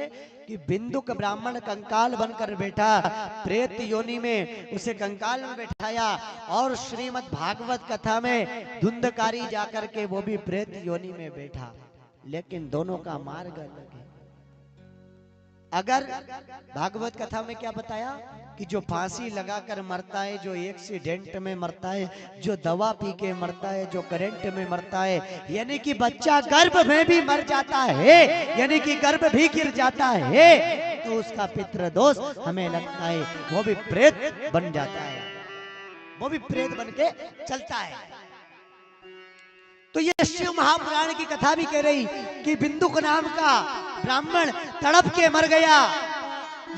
है कि बिंदुक ब्राह्मण कंकाल बनकर बैठा, प्रेत योनि में उसे कंकाल में बैठाया, और श्रीमद् भागवत कथा में धुंधकारी जाकर के वो भी प्रेत योनि में बैठा, लेकिन दोनों का मार्ग अलग है। अगर भागवत कथा में क्या बताया कि जो फांसी लगाकर मरता है, जो एक्सीडेंट में मरता है, जो दवा पी के मरता है, जो करंट में मरता है, यानी कि बच्चा गर्भ में भी मर जाता है, यानी कि गर्भ भी गिर जाता है, तो उसका पितृदोष हमें लगता है वो भी प्रेत बन जाता है, वो भी प्रेत बन के चलता है। तो ये शिव महापुराण की कथा भी कह रही कि बिंदुक नाम का ब्राह्मण तड़प के मर गया,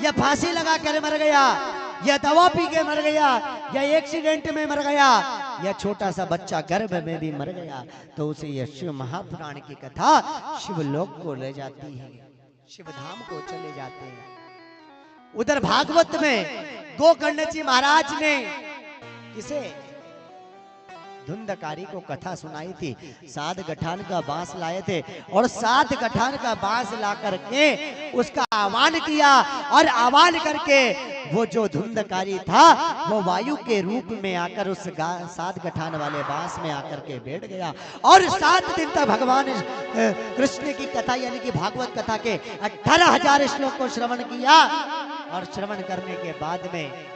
या फांसी लगा कर मर गया, या दवा पी के मर गया, या एक्सीडेंट में मर गया, या छोटा सा बच्चा गर्भ में भी मर गया, तो उसे यह शिव महापुराण की कथा शिवलोक को ले जाती है, शिवधाम को चले जाते हैं। उधर भागवत में गोकर्ण जी महाराज ने किसे धुंधकारी को कथा सुनाई थी। 7 गठान का बांस लाए थे और 7 गठान का बांस ला करके उसका आह्वान किया, और आह्वान करके वो जो धुंधकारी था वो वायु के रूप में आकर उस 7 गठान वाले बांस में आकर के बैठ गया, और 7 दिन तक भगवान कृष्ण की कथा यानी कि भागवत कथा के 18,000 श्लोक को श्रवण किया, और श्रवण करने के बाद में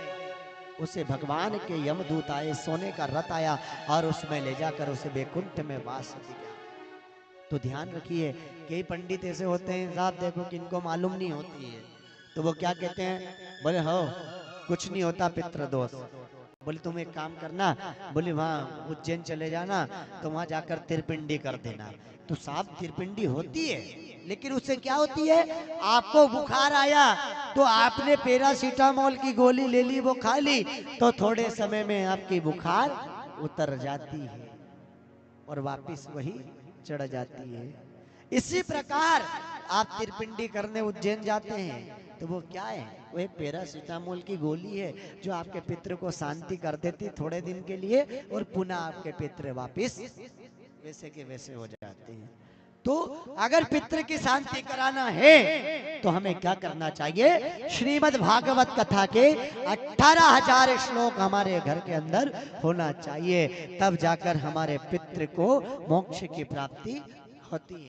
उसे भगवान के यमदूत आए, सोने का रथ आया, और उसमें ले जाकर उसे वैकुंठ में वास दिया। तो ध्यान रखिए, कई पंडित ऐसे होते हैं साहब, देखो कि इनको मालूम नहीं होती है, तो वो क्या कहते हैं, बोले हो कुछ नहीं होता पितृदोष, बोले तुम एक काम करना, बोले वहाँ उज्जैन चले जाना, तो वहां जाकर तिरपिंडी कर देना। तो साहब तिरपिंडी होती है, लेकिन उससे क्या होती है, आपको बुखार आया तो आपने पैरासीटामोल की गोली ले ली, वो खा ली, तो थोड़े समय में आपकी बुखार उतर जाती है और वापस वही चढ़ जाती है। इसी प्रकार आप तिरपिंडी करने उज्जैन जाते हैं, तो वो क्या है, वो एक पैरासीटामोल की गोली है जो आपके पितृ को शांति कर देती थोड़े दिन के लिए, और पुनः आपके पितृ वापस वैसे के वैसे हो जाते हैं। तो अगर पितृ की शांति कराना है तो हमें क्या करना चाहिए, श्रीमद् भागवत कथा के 18,000 श्लोक हमारे घर के अंदर होना चाहिए, तब जाकर हमारे पितृ को मोक्ष की प्राप्ति होती है।